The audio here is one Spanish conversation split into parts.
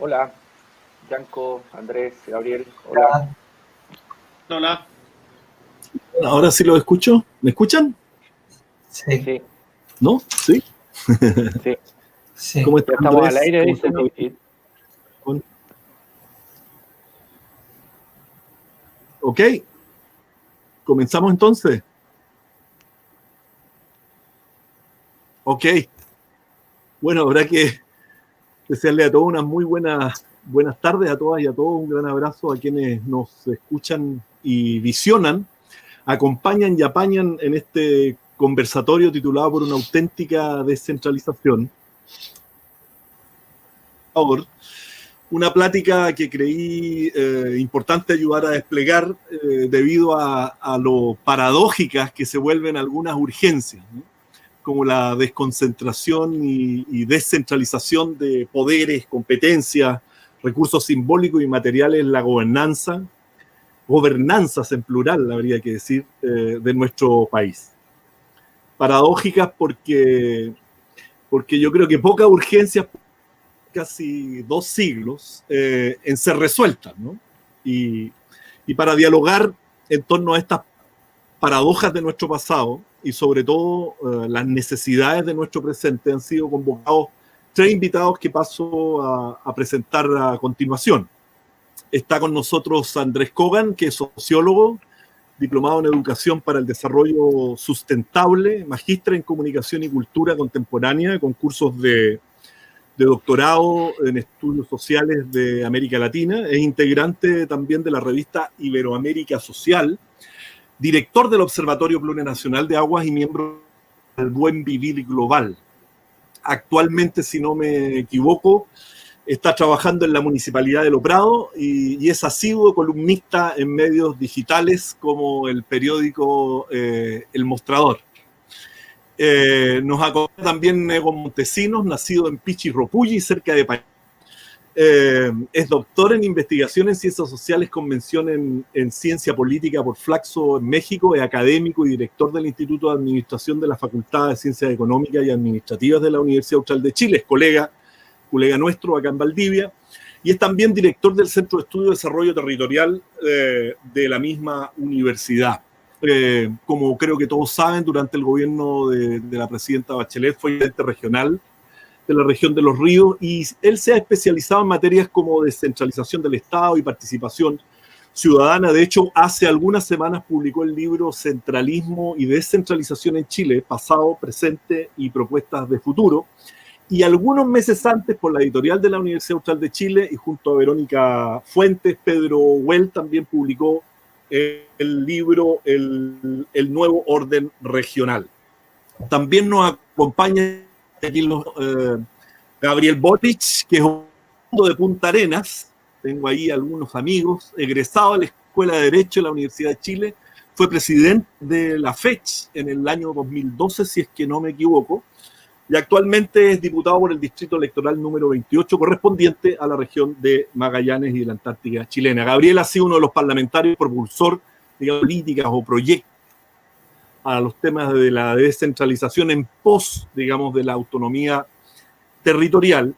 Hola, Yanko, Andrés, Gabriel, hola. Hola. Hola. Ahora sí lo escucho. ¿Me escuchan? Sí, Sí, ¿No? ¿Sí? sí, ¿Cómo sí. está ya estamos al Andrés? aire, ¿Cómo está dicen. Gabriel? Ok, comenzamos entonces. Ok, bueno, habrá que desearle a todos unas muy buenas tardes a todas y a todos. Un gran abrazo a quienes nos escuchan y visionan, acompañan y apañan en este conversatorio titulado Por una auténtica descentralización. Por favor, una plática que creí importante ayudar a desplegar debido a lo paradójicas que se vuelven algunas urgencias, ¿no? Como la desconcentración y descentralización de poderes, competencias, recursos simbólicos y materiales en la gobernanzas en plural, habría que decir, de nuestro país. Paradójicas porque yo creo que pocas urgencias, casi 2 siglos, en ser resueltas, ¿no? Y para dialogar en torno a estas paradojas de nuestro pasado y sobre todo las necesidades de nuestro presente, han sido convocados 3 invitados que paso a presentar a continuación. Está con nosotros Andrés Kogan, que es sociólogo, diplomado en Educación para el Desarrollo Sustentable, magíster en Comunicación y Cultura Contemporánea, con cursos de doctorado en estudios sociales de América Latina. Es integrante también de la revista Iberoamérica Social, director del Observatorio Plurinacional de Aguas y miembro del Buen Vivir Global. Actualmente, si no me equivoco, está trabajando en la Municipalidad de Lo Prado y es asiduo columnista en medios digitales como el periódico El Mostrador. Nos acompaña también Nego Montesinos, nacido en Pichirropulli, cerca de País. Es doctor en investigación en ciencias sociales con mención en ciencia política por Flaxo en México. Es académico y director del Instituto de Administración de la Facultad de Ciencias Económicas y Administrativas de la Universidad Austral de Chile. Es colega nuestro acá en Valdivia. Y es también director del Centro de Estudio de Desarrollo Territorial de la misma universidad. Como creo que todos saben, durante el gobierno de la presidenta Bachelet fue gerente regional de la región de Los Ríos, y él se ha especializado en materias como descentralización del Estado y participación ciudadana. De hecho, hace algunas semanas publicó el libro Centralismo y Descentralización en Chile, pasado, presente y propuestas de futuro. Y algunos meses antes, por la editorial de la Universidad Austral de Chile y junto a Verónica Fuentes, Pedro Huel también publicó el libro El Nuevo Orden Regional. También nos acompaña aquí Gabriel Boric, que es de Punta Arenas. Tengo ahí algunos amigos, egresado de la Escuela de Derecho de la Universidad de Chile. Fue presidente de la FECH en el año 2012, si es que no me equivoco, y actualmente es diputado por el Distrito Electoral número 28, correspondiente a la región de Magallanes y de la Antártica chilena. Gabriel ha sido uno de los parlamentarios propulsor de políticas o proyectos a los temas de la descentralización en pos, digamos, de la autonomía territorial,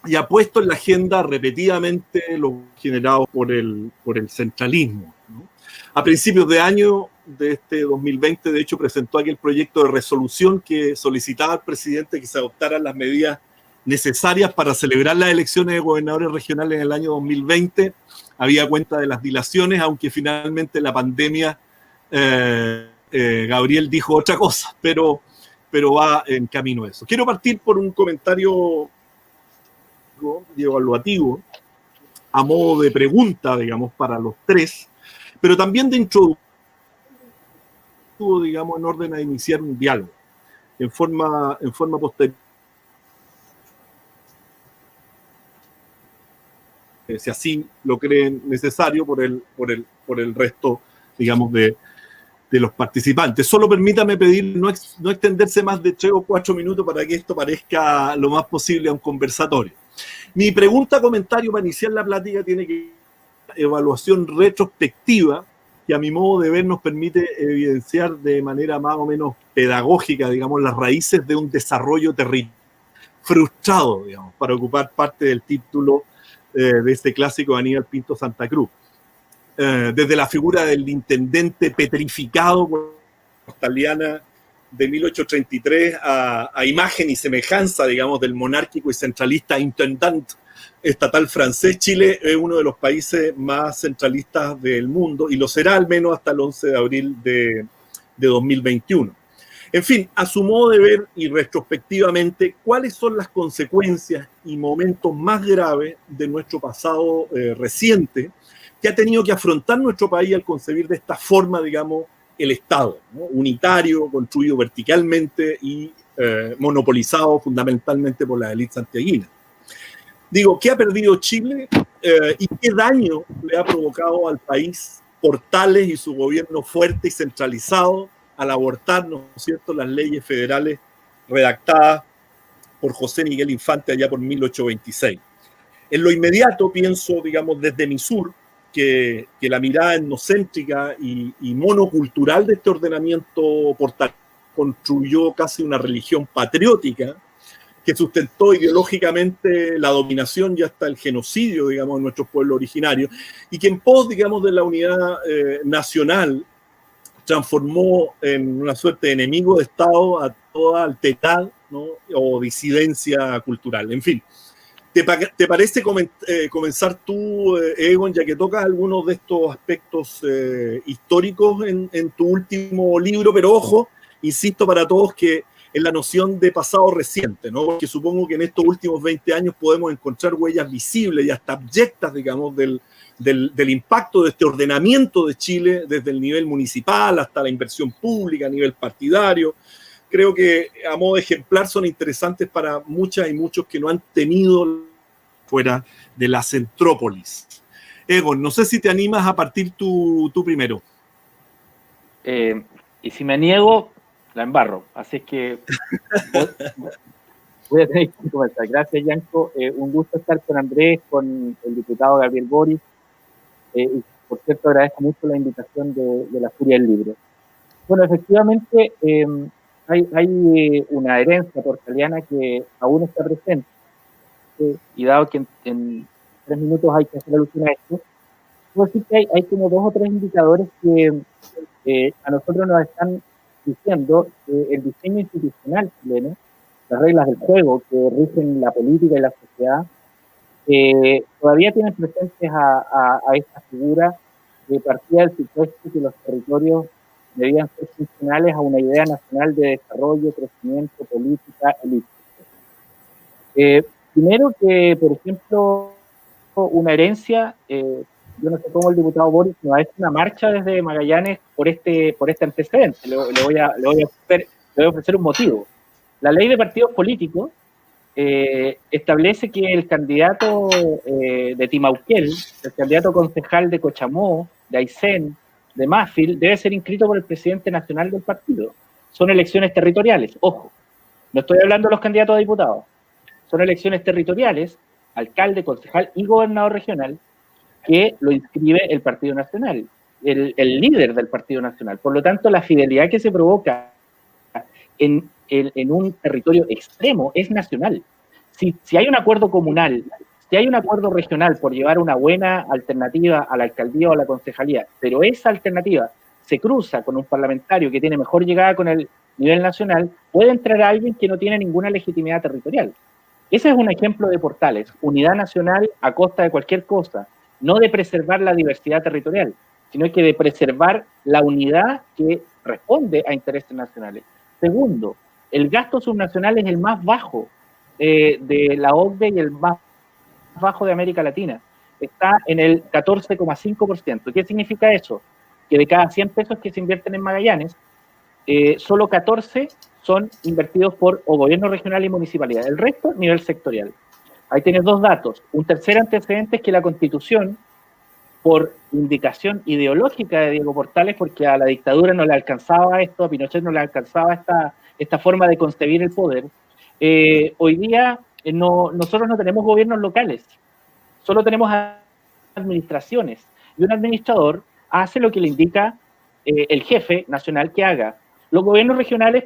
y ha puesto en la agenda repetidamente lo generado por el centralismo, ¿no? A principios de año de este 2020, de hecho, presentó aquel proyecto de resolución que solicitaba al presidente que se adoptaran las medidas necesarias para celebrar las elecciones de gobernadores regionales en el año 2020. Había cuenta de las dilaciones, aunque finalmente la pandemia, Gabriel dijo otra cosa, pero va en camino a eso. Quiero partir por un comentario y evaluativo, a modo de pregunta, digamos, para los tres, pero también de introducción, digamos, en orden a iniciar un diálogo, en forma posterior, si así lo creen necesario por el resto, digamos, de los participantes. Solo permítame pedir no extenderse más de 3 o 4 minutos para que esto parezca lo más posible a un conversatorio. Mi pregunta, comentario para iniciar la plática tiene que ver evaluación retrospectiva, que a mi modo de ver nos permite evidenciar de manera más o menos pedagógica, digamos, las raíces de un desarrollo territorial frustrado, digamos, para ocupar parte del título de este clásico de Aníbal Pinto Santa Cruz. Desde la figura del intendente petrificado por Italiana de 1833 a imagen y semejanza, digamos, del monárquico y centralista intendant estatal francés, Chile es uno de los países más centralistas del mundo y lo será al menos hasta el 11 de abril de 2021. En fin, a su modo de ver y retrospectivamente, ¿cuáles son las consecuencias y momentos más graves de nuestro pasado reciente que ha tenido que afrontar nuestro país al concebir de esta forma, digamos, el Estado, ¿no? Unitario, construido verticalmente y monopolizado fundamentalmente por la élite santiaguina? Digo, ¿qué ha perdido Chile y qué daño le ha provocado al país Portales y su gobierno fuerte y centralizado al abortar, ¿no es cierto?, las leyes federales redactadas por José Miguel Infante allá por 1826? En lo inmediato pienso, digamos, desde mi sur, que la mirada etnocéntrica y monocultural de este ordenamiento portal construyó casi una religión patriótica que sustentó ideológicamente la dominación y hasta el genocidio, digamos, de nuestros pueblos originarios, y que en pos, digamos, de la unidad nacional transformó en una suerte de enemigo de Estado a toda alteridad, ¿no?, o disidencia cultural. En fin, ¿te parece comenzar tú, Egon, ya que tocas algunos de estos aspectos históricos en tu último libro? Pero ojo, insisto para todos que en la noción de pasado reciente, ¿no? Porque supongo que en estos últimos 20 años podemos encontrar huellas visibles y hasta abyectas, digamos, del impacto de este ordenamiento de Chile desde el nivel municipal hasta la inversión pública a nivel partidario. Creo que a modo de ejemplar son interesantes para muchas y muchos que no han tenido fuera de la centrópolis. Egon, no sé si te animas a partir tú primero. Y si me niego, la embarro. Así es que voy a tener que comenzar. Gracias, Yanko. Un gusto estar con Andrés, con el diputado Gabriel Boric. Y por cierto, agradezco mucho la invitación de la Furia del Libro. Bueno, efectivamente, hay una herencia portaliana que aún está presente. Y dado que en 3 minutos hay que hacer alusión a esto, puedo decir que hay como 2 o 3 indicadores que a nosotros nos están diciendo que el diseño institucional chileno, las reglas del juego que rigen la política y la sociedad, todavía tienen presentes a esta figura de partida del supuesto que los territorios debían ser funcionales a una idea nacional de desarrollo, crecimiento, política, elite. Primero que, por ejemplo, una herencia, yo no sé cómo el diputado Boric nos ha hecho una marcha desde Magallanes por este antecedente. Le voy a ofrecer un motivo. La ley de partidos políticos establece que el candidato de Timauquel, el candidato concejal de Cochamó, de Aysén, de Mafil, debe ser inscrito por el presidente nacional del partido. Son elecciones territoriales, ojo, no estoy hablando de los candidatos a diputados, son elecciones territoriales, alcalde, concejal y gobernador regional, que lo inscribe el Partido Nacional, el líder del Partido Nacional. Por lo tanto, la fidelidad que se provoca en un territorio extremo es nacional. Si hay un acuerdo comunal, si hay un acuerdo regional por llevar una buena alternativa a la alcaldía o a la concejalía, pero esa alternativa se cruza con un parlamentario que tiene mejor llegada con el nivel nacional, puede entrar alguien que no tiene ninguna legitimidad territorial. Ese es un ejemplo de Portales, unidad nacional a costa de cualquier cosa, no de preservar la diversidad territorial, sino que de preservar la unidad que responde a intereses nacionales. Segundo, el gasto subnacional es el más bajo de la OCDE y el más bajo de América Latina. Está en el 14,5%. ¿Qué significa eso? Que de cada 100 pesos que se invierten en Magallanes, solo 14 son invertidos por o gobierno regional y municipalidad. El resto, nivel sectorial. Ahí tienes 2 datos. Un tercer antecedente es que la Constitución, por indicación ideológica de Diego Portales, porque a la dictadura no le alcanzaba esto, a Pinochet no le alcanzaba esta forma de concebir el poder, hoy día nosotros no tenemos gobiernos locales, solo tenemos administraciones, y un administrador hace lo que le indica el jefe nacional que haga. Los gobiernos regionales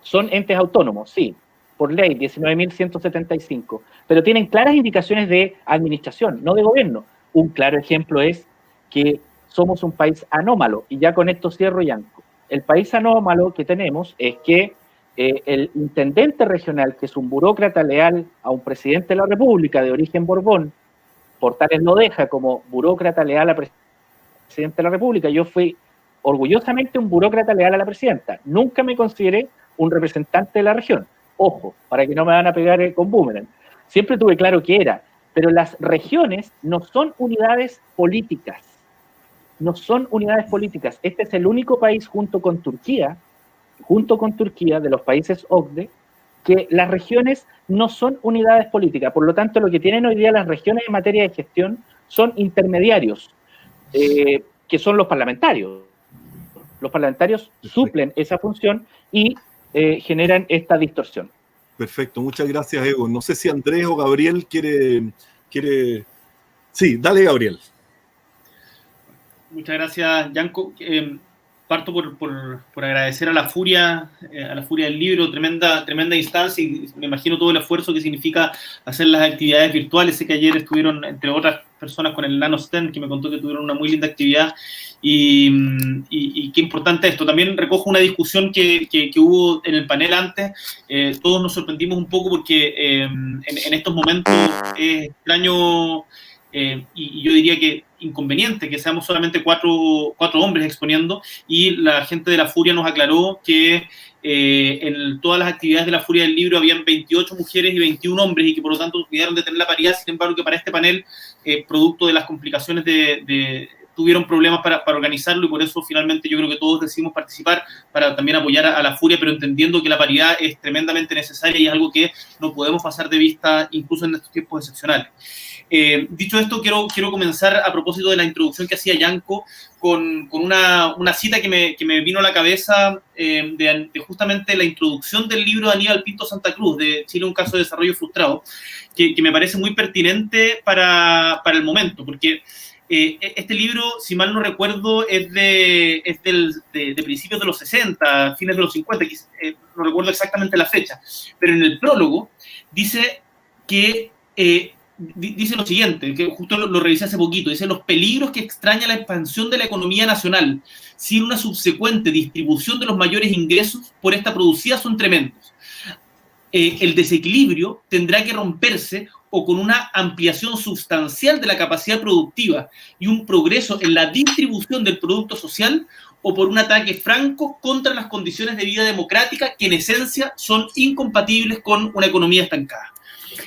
son entes autónomos, sí, por ley, 19.175, pero tienen claras indicaciones de administración, no de gobierno. Un claro ejemplo es que somos un país anómalo, y ya con esto cierro, Yanko. El país anómalo que tenemos es que el intendente regional, que es un burócrata leal a un presidente de la República de origen Borbón, Portales lo deja como burócrata leal al presidente de la República. Yo fui orgullosamente un burócrata leal a la presidenta. Nunca me consideré un representante de la región. Ojo, para que no me van a pegar con boomerang. Siempre tuve claro que era. Pero las regiones no son unidades políticas. No son unidades políticas. Este es el único país junto con Turquía, de los países OCDE, que las regiones no son unidades políticas. Por lo tanto, lo que tienen hoy día las regiones en materia de gestión son intermediarios, que son los parlamentarios. Los parlamentarios suplen esa función y generan esta distorsión. Perfecto, muchas gracias, Egon. No sé si Andrés o Gabriel quiere... Sí, dale, Gabriel. Muchas gracias, Yanko. Parto por agradecer a la Furia del Libro, tremenda instancia, y me imagino todo el esfuerzo que significa hacer las actividades virtuales. Sé que ayer estuvieron, entre otras personas, con el Nano Sten, que me contó que tuvieron una muy linda actividad, y qué importante esto. También recojo una discusión que hubo en el panel antes. Todos nos sorprendimos un poco porque en estos momentos es extraño, y yo diría que inconveniente que seamos solamente cuatro hombres exponiendo, y la gente de la Furia nos aclaró que en todas las actividades de la Furia del Libro habían 28 mujeres y 21 hombres, y que por lo tanto cuidaron de tener la paridad. Sin embargo, que para este panel, producto de las complicaciones tuvieron problemas para organizarlo, y por eso finalmente yo creo que todos decidimos participar para también apoyar a la Furia, pero entendiendo que la paridad es tremendamente necesaria y es algo que no podemos pasar de vista incluso en estos tiempos excepcionales. Dicho esto, quiero comenzar a propósito de la introducción que hacía Yanko con una cita que me vino a la cabeza de justamente la introducción del libro de Aníbal Pinto Santa Cruz, de Chile, un caso de desarrollo frustrado, que me parece muy pertinente para el momento, porque este libro, si mal no recuerdo, es de principios de los 60, fines de los 50, no recuerdo exactamente la fecha, pero en el prólogo dice que... dice lo siguiente, que justo lo revisé hace poquito, dice: los peligros que extraña la expansión de la economía nacional sin una subsecuente distribución de los mayores ingresos por esta producida son tremendos. El desequilibrio tendrá que romperse o con una ampliación sustancial de la capacidad productiva y un progreso en la distribución del producto social, o por un ataque franco contra las condiciones de vida democrática que en esencia son incompatibles con una economía estancada.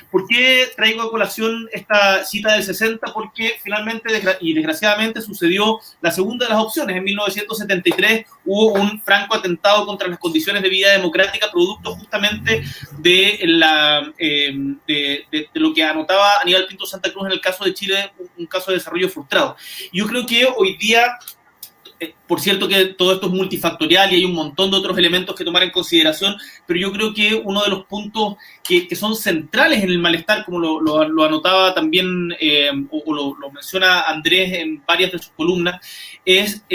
¿Por qué traigo a colación esta cita del 60? Porque finalmente y desgraciadamente sucedió la segunda de las opciones. En 1973 hubo un franco atentado contra las condiciones de vida democrática, producto justamente de lo que anotaba Aníbal Pinto Santa Cruz en el caso de Chile, un caso de desarrollo frustrado. Yo creo que hoy día, por cierto que todo esto es multifactorial y hay un montón de otros elementos que tomar en consideración, pero yo creo que uno de los puntos que son centrales en el malestar, como lo anotaba también o lo menciona Andrés en varias de sus columnas, es,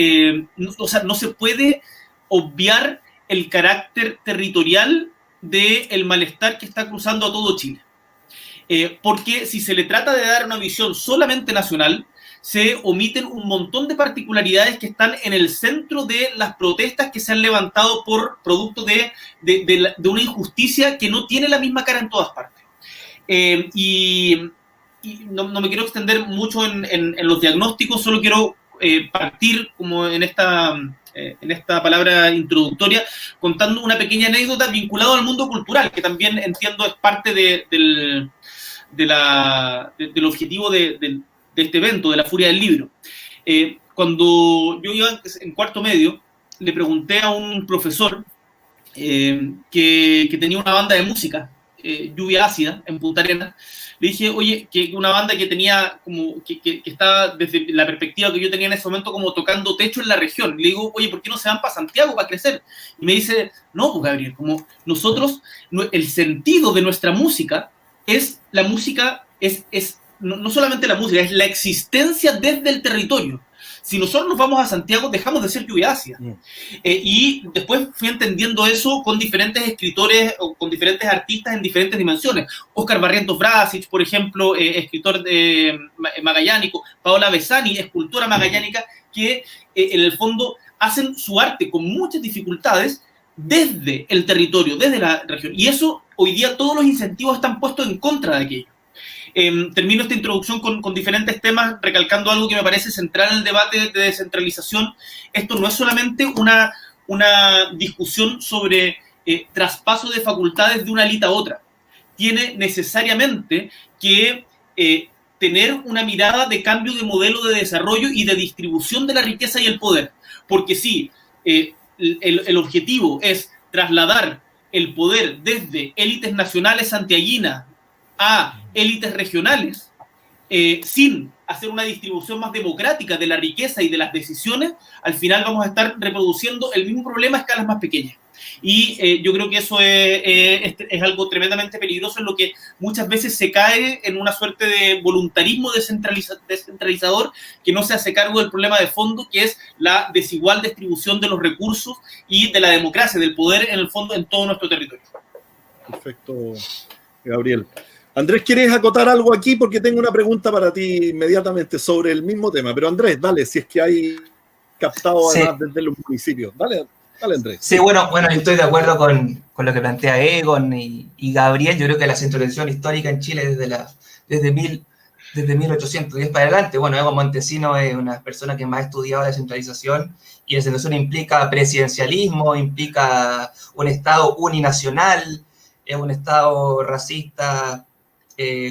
no se puede obviar el carácter territorial del malestar que está cruzando a todo Chile. Porque si se le trata de dar una visión solamente nacional, se omiten un montón de particularidades que están en el centro de las protestas que se han levantado por producto de una injusticia que no tiene la misma cara en todas partes. Y no me quiero extender mucho en los diagnósticos, solo quiero partir como en esta palabra introductoria, contando una pequeña anécdota vinculada al mundo cultural, que también entiendo es parte del objetivo de este evento, de la Furia del Libro. Cuando yo iba en cuarto medio, le pregunté a un profesor que tenía una banda de música, Lluvia Ácida, en Punta Arenas. Le dije, oye, que una banda que tenía como, que estaba desde la perspectiva que yo tenía en ese momento como tocando techo en la región. Le digo, oye, ¿por qué no se van para Santiago para crecer? Y me dice, no, pues Gabriel, como nosotros, el sentido de nuestra música es, la música es no solamente la música, es la existencia desde el territorio. si nosotros nos vamos a Santiago, dejamos de ser lluvia ácida. Y después fui entendiendo eso con diferentes escritores o con diferentes artistas en diferentes dimensiones. Óscar Barrientos Brasic, por ejemplo, escritor magallánico, Paola Besani, escultora magallánica, que en el fondo hacen su arte con muchas dificultades desde el territorio, desde la región. Y eso, hoy día, todos los incentivos están puestos en contra de aquello. Termino esta introducción con diferentes temas, recalcando algo que me parece central en el debate de descentralización. Esto no es solamente una discusión sobre traspaso de facultades de una élite a otra. Tiene necesariamente que tener una mirada de cambio de modelo de desarrollo y de distribución de la riqueza y el poder. Porque si el objetivo es trasladar el poder desde élites nacionales santiaguinas a élites regionales, sin hacer una distribución más democrática de la riqueza y de las decisiones, al final vamos a estar reproduciendo el mismo problema a escalas más pequeñas. Y yo creo que eso es algo tremendamente peligroso, en lo que muchas veces se cae en una suerte de voluntarismo descentralizador que no se hace cargo del problema de fondo, que es la desigual distribución de los recursos y de la democracia, del poder en el fondo en todo nuestro territorio. Perfecto, Gabriel. Andrés, ¿quieres acotar algo aquí? Porque tengo una pregunta para ti inmediatamente sobre el mismo tema. Pero Andrés, dale, si es que hay captado además desde los municipios. Dale, Andrés. Sí, bueno, yo estoy de acuerdo con lo que plantea Egon y Gabriel. Yo creo que la centralización histórica en Chile desde 1810 para adelante. Bueno, Egon Montesino es una persona que más ha estudiado la centralización, y la centralización implica presidencialismo, implica un Estado uninacional, es un Estado racista,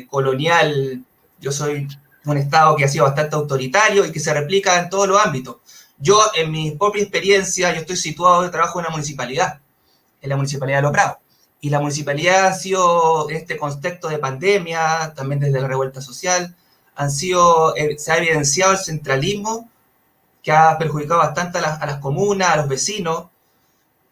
colonial. Yo soy un Estado que ha sido bastante autoritario y que se replica en todos los ámbitos. Yo, en mi propia experiencia, yo estoy situado de trabajo en una municipalidad, en la Municipalidad de Los Prados. Y la municipalidad ha sido, en este contexto de pandemia, también desde la revuelta social, se ha evidenciado el centralismo que ha perjudicado bastante a las comunas, a los vecinos.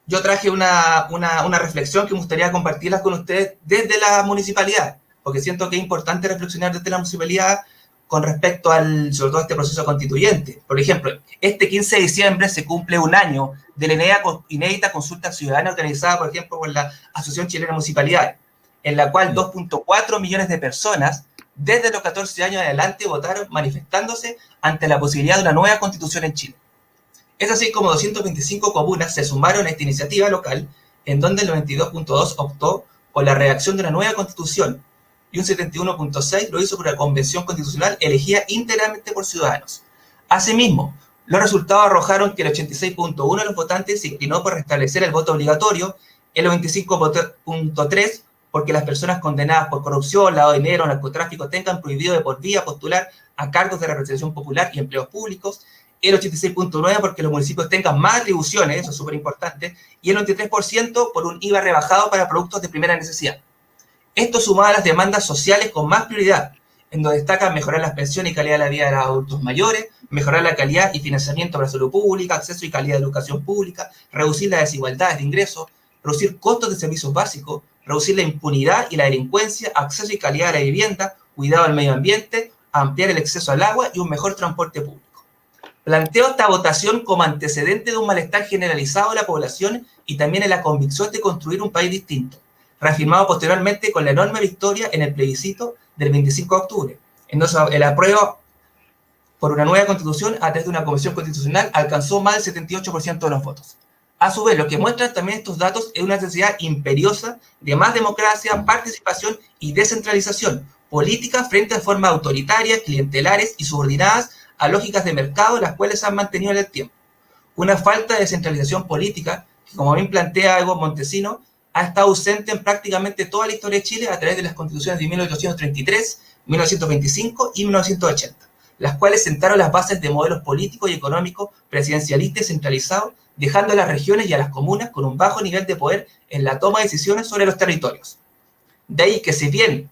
Yo traje una reflexión que me gustaría compartirla con ustedes desde la municipalidad, porque siento que es importante reflexionar desde la municipalidad con respecto sobre todo a este proceso constituyente. Por ejemplo, este 15 de diciembre se cumple un año de la inédita consulta ciudadana organizada, por ejemplo, por la Asociación Chilena de Municipalidades, en la cual 2.4 millones de personas desde los 14 años en adelante votaron manifestándose ante la posibilidad de una nueva constitución en Chile. Es así como 225 comunas se sumaron a esta iniciativa local, en donde el 92.2 optó por la redacción de una nueva constitución, y un 71.6 lo hizo por la Convención Constitucional elegida íntegramente por ciudadanos. Asimismo, los resultados arrojaron que el 86.1 de los votantes se inclinó por restablecer el voto obligatorio, el 95.3 porque las personas condenadas por corrupción, lavado de dinero o narcotráfico tengan prohibido de por vida postular a cargos de representación popular y empleos públicos, el 86.9 porque los municipios tengan más atribuciones, eso es súper importante, y el 93% por un IVA rebajado para productos de primera necesidad. Esto sumado a las demandas sociales con más prioridad, en donde destacan mejorar las pensiones y calidad de la vida de los adultos mayores, mejorar la calidad y financiamiento para la salud pública, acceso y calidad de educación pública, reducir las desigualdades de ingresos, reducir costos de servicios básicos, reducir la impunidad y la delincuencia, acceso y calidad de la vivienda, cuidado del medio ambiente, ampliar el acceso al agua y un mejor transporte público. Planteo esta votación como antecedente de un malestar generalizado de la población y también en la convicción de construir un país distinto, reafirmado posteriormente con la enorme victoria en el plebiscito del 25 de octubre. Entonces, el apruebo por una nueva constitución a través de una convención constitucional alcanzó más del 78% de los votos. A su vez, lo que muestran también estos datos es una necesidad imperiosa de más democracia, participación y descentralización política frente a formas autoritarias, clientelares y subordinadas a lógicas de mercado, las cuales se han mantenido en el tiempo. Una falta de descentralización política que, como bien plantea Egon Montesino, ha estado ausente en prácticamente toda la historia de Chile a través de las constituciones de 1833, 1925 y 1980, las cuales sentaron las bases de modelos políticos y económicos presidencialistas y centralizados, dejando a las regiones y a las comunas con un bajo nivel de poder en la toma de decisiones sobre los territorios. De ahí que, si bien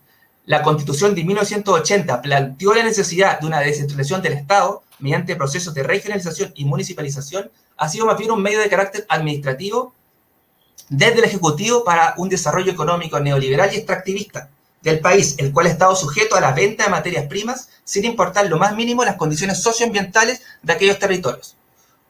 la Constitución de 1980 planteó la necesidad de una descentralización del Estado mediante procesos de regionalización y municipalización, ha sido más bien un medio de carácter administrativo desde el Ejecutivo para un desarrollo económico neoliberal y extractivista, del país, el cual ha estado sujeto a la venta de materias primas sin importar lo más mínimo las condiciones socioambientales de aquellos territorios.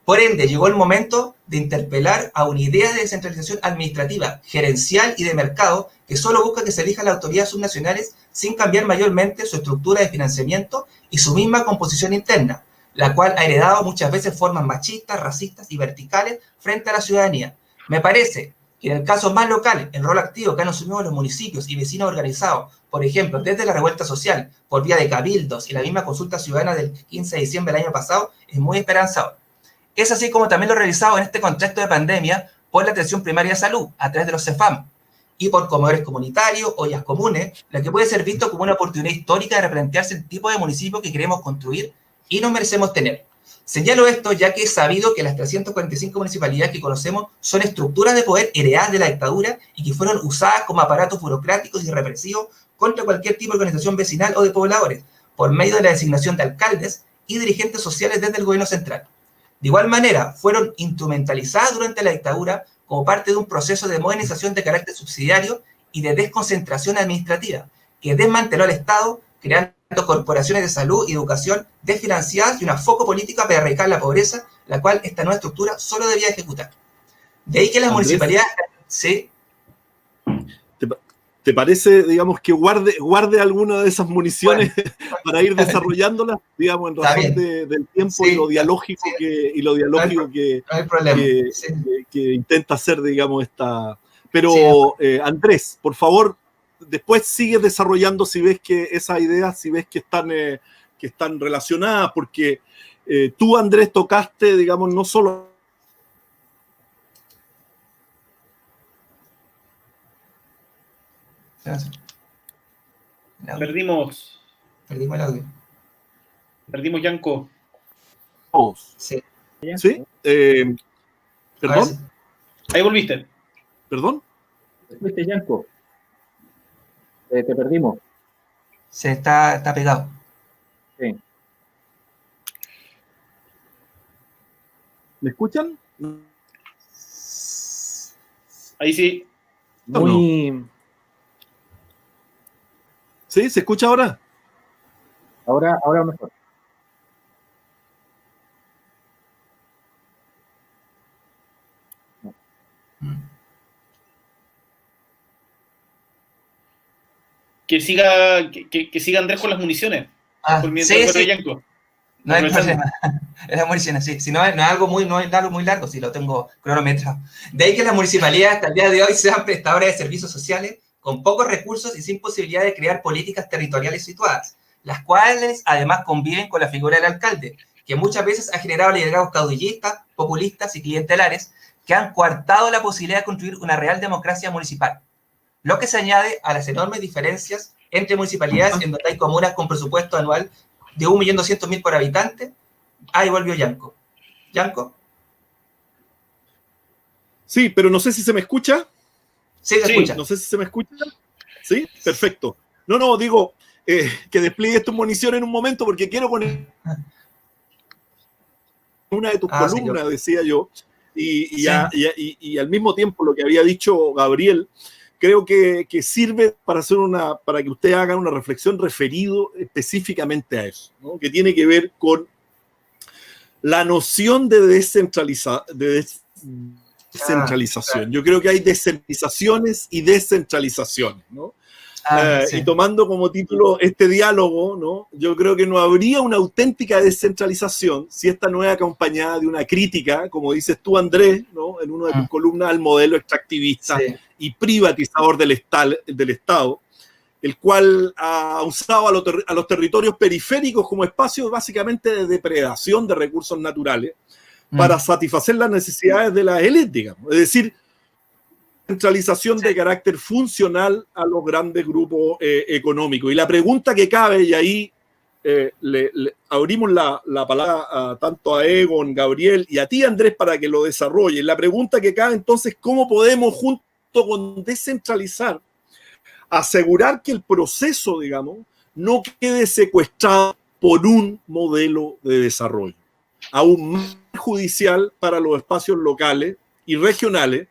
Por ende, llegó el momento de interpelar a una idea de descentralización administrativa, gerencial y de mercado que solo busca que se elijan las autoridades subnacionales sin cambiar mayormente su estructura de financiamiento y su misma composición interna, la cual ha heredado muchas veces formas machistas, racistas y verticales frente a la ciudadanía. Me parece que en el caso más local, el rol activo que han asumido los municipios y vecinos organizados, por ejemplo, desde la revuelta social, por vía de cabildos y la misma consulta ciudadana del 15 de diciembre del año pasado, es muy esperanzador. Es así como también lo realizado en este contexto de pandemia por la atención primaria de salud, a través de los CEFAM, y por comedores comunitarios, ollas comunes, lo que puede ser visto como una oportunidad histórica de replantearse el tipo de municipio que queremos construir y nos merecemos tener. Señalo esto ya que es sabido que las 345 municipalidades que conocemos son estructuras de poder heredadas de la dictadura y que fueron usadas como aparatos burocráticos y represivos contra cualquier tipo de organización vecinal o de pobladores, por medio de la designación de alcaldes y dirigentes sociales desde el gobierno central. De igual manera, fueron instrumentalizadas durante la dictadura como parte de un proceso de modernización de carácter subsidiario y de desconcentración administrativa, que desmanteló al Estado, creando corporaciones de salud y educación desfinanciadas y un foco político para erradicar la pobreza, la cual esta nueva estructura solo debía ejecutar. De ahí que las Andrés, municipalidades... ¿Sí? ¿Te parece, digamos, que guarde alguna de esas municiones para ir desarrollándolas, digamos, en razón del tiempo y lo dialógico que intenta hacer, digamos, esta... Pero, Andrés, por favor, después sigue desarrollando si ves que esas ideas, si ves que están relacionadas, porque tú, Andrés, tocaste, digamos, no solo... Perdimos el audio. Perdimos Yanko. Sí. ¿Sí? ¿Perdón? Ahí volviste. ¿Perdón? ¿Fuiste, Yanko? Te perdimos. Se está pegado. Sí. ¿Me escuchan? Ahí sí. Muy... ¿Sí? ¿Se escucha ahora? Ahora mejor. Que siga Andrés con las municiones. Sí. Yanko. No hay problema. Las municiones, sí. Si no es algo muy largo, si lo tengo cronometrado. De ahí que las municipalidades hasta el día de hoy sean prestadoras de servicios sociales con pocos recursos y sin posibilidad de crear políticas territoriales situadas, las cuales además conviven con la figura del alcalde, que muchas veces ha generado liderazgos caudillistas, populistas y clientelares que han coartado la posibilidad de construir una real democracia municipal, lo que se añade a las enormes diferencias entre municipalidades en donde hay comunas con presupuesto anual de 1.200.000 por habitante. Ahí volvió Yanko. ¿Yanko? Sí, pero no sé si se me escucha. Sí, se escucha. No sé si se me escucha. ¿Sí? Perfecto. No, digo que despliegues tu munición en un momento porque quiero poner una de tus columnas, decía yo, y al mismo tiempo lo que había dicho Gabriel, creo que sirve para que ustedes hagan una reflexión referido específicamente a eso, ¿no? Que tiene que ver con la noción de descentralización. Yo creo que hay descentralizaciones y descentralizaciones, ¿no? Y tomando como título este diálogo, ¿no? Yo creo que no habría una auténtica descentralización si esta no es acompañada de una crítica, como dices tú, Andrés, ¿no? En una de tus columnas, al modelo extractivista y privatizador del Estado, el cual ha usado a los territorios periféricos como espacios básicamente de depredación de recursos naturales para satisfacer las necesidades de la élite, digamos. Es decir, centralización de carácter funcional a los grandes grupos económicos. Y la pregunta que cabe, y ahí le abrimos la palabra tanto a Egon, Gabriel y a ti, Andrés, para que lo desarrolles. La pregunta que cabe entonces, ¿cómo podemos, junto con descentralizar, asegurar que el proceso, digamos, no quede secuestrado por un modelo de desarrollo aún más judicial para los espacios locales y regionales,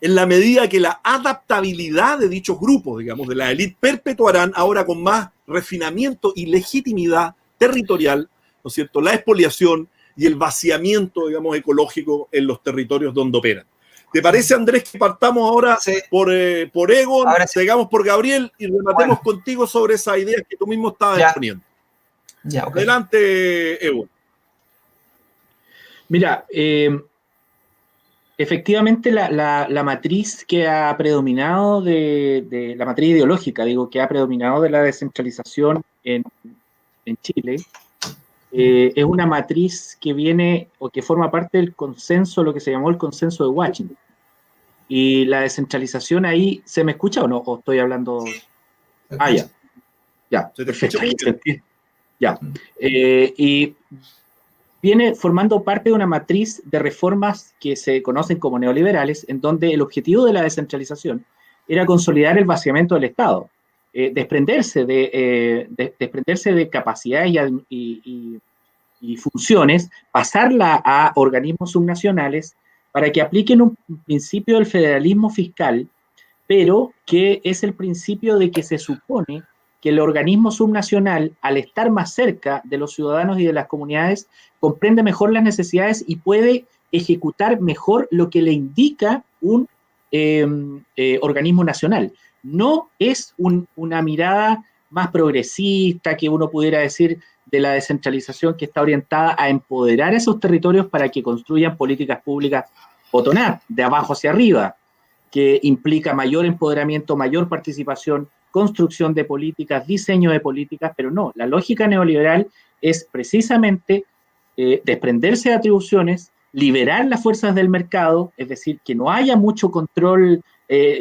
en la medida que la adaptabilidad de dichos grupos, digamos, de la élite, perpetuarán ahora con más refinamiento y legitimidad territorial, ¿no es cierto?, la expoliación y el vaciamiento, digamos, ecológico en los territorios donde operan. ¿Te parece, Andrés, que partamos ahora por Egon, sigamos por Gabriel y rematemos contigo sobre esas ideas que tú mismo estabas exponiendo? Adelante, Egon. Mira, efectivamente la matriz que ha predominado de la matriz ideológica, digo, que ha predominado de la descentralización en Chile, es una matriz que viene o que forma parte del consenso, lo que se llamó el consenso de Washington. Y la descentralización ahí, ¿se me escucha o no? ¿O estoy hablando? Ya, perfecto. Ya. Y viene formando parte de una matriz de reformas que se conocen como neoliberales, en donde el objetivo de la descentralización era consolidar el vaciamiento del Estado, desprenderse de capacidades y funciones, pasarla a organismos subnacionales para que apliquen un principio del federalismo fiscal, pero que es el principio de que se supone que el organismo subnacional, al estar más cerca de los ciudadanos y de las comunidades, comprende mejor las necesidades y puede ejecutar mejor lo que le indica un organismo nacional. No es una mirada más progresista que uno pudiera decir de la descentralización que está orientada a empoderar esos territorios para que construyan políticas públicas bottom-up, de abajo hacia arriba, que implica mayor empoderamiento, mayor participación, construcción de políticas, diseño de políticas, pero no, la lógica neoliberal es precisamente desprenderse de atribuciones, liberar las fuerzas del mercado, es decir, que no haya mucho control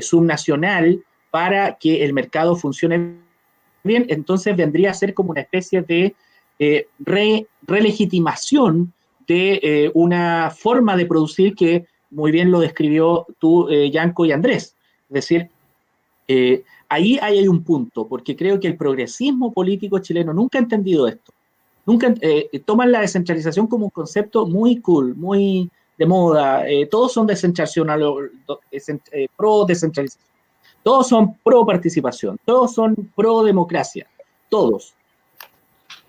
subnacional para que el mercado funcione bien. Entonces vendría a ser como una especie de relegitimación de una forma de producir que muy bien lo describió tú, Yanko y Andrés. Es decir, ahí hay un punto, porque creo que el progresismo político chileno nunca ha entendido esto. Nunca toman la descentralización como un concepto muy cool, muy de moda. Todos son pro descentralización. Todos son pro participación. Todos son pro democracia. Todos.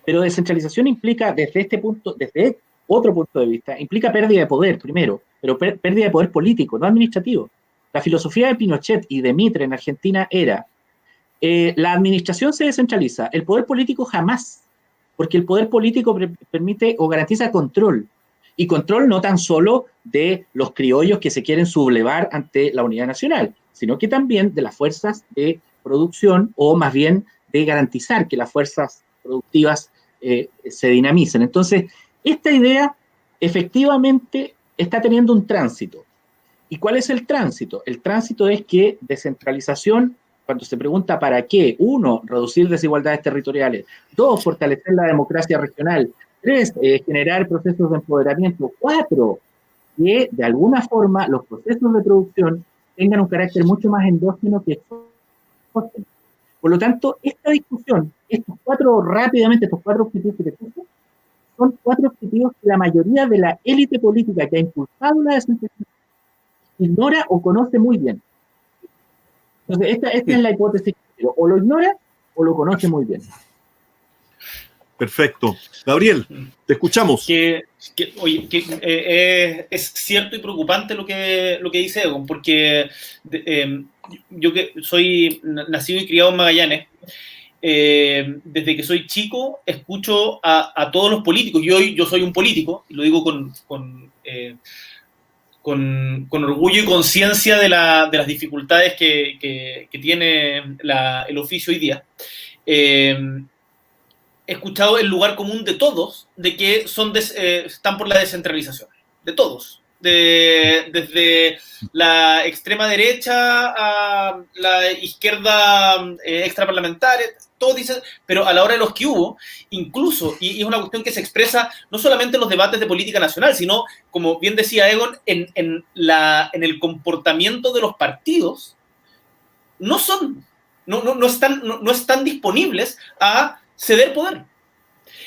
Pero descentralización implica, desde otro punto de vista, implica pérdida de poder, primero, pero pérdida de poder político, no administrativo. La filosofía de Pinochet y de Mitre en Argentina era, la administración se descentraliza, el poder político jamás, porque el poder político permite o garantiza control, y control no tan solo de los criollos que se quieren sublevar ante la unidad nacional, sino que también de las fuerzas de producción, o más bien de garantizar que las fuerzas productivas se dinamicen. Entonces, esta idea efectivamente está teniendo un tránsito. ¿Y cuál es el tránsito? El tránsito es que descentralización, cuando se pregunta para qué, 1, reducir desigualdades territoriales, 2, fortalecer la democracia regional, 3, generar procesos de empoderamiento, 4, que de alguna forma los procesos de producción tengan un carácter mucho más endógeno que exógeno. Por lo tanto, esta discusión, estos cuatro objetivos que te puse, son 4 objetivos que la mayoría de la élite política que ha impulsado la descentralización ignora o conoce muy bien. Entonces, esta es la hipótesis. O lo ignora o lo conoce muy bien. Perfecto. Gabriel, te escuchamos. Es cierto y preocupante lo que dice Egon, porque yo que soy nacido y criado en Magallanes, desde que soy chico escucho a todos los políticos. Yo soy un político, y lo digo con orgullo y conciencia de las dificultades que tiene el oficio hoy día. He escuchado el lugar común de todos de que están por la descentralización, de todos, desde la extrema derecha a la izquierda extraparlamentaria, todos dicen, pero a la hora de los que hubo, incluso, y es una cuestión que se expresa no solamente en los debates de política nacional, sino, como bien decía Egon, en el comportamiento de los partidos, no están disponibles a ceder poder.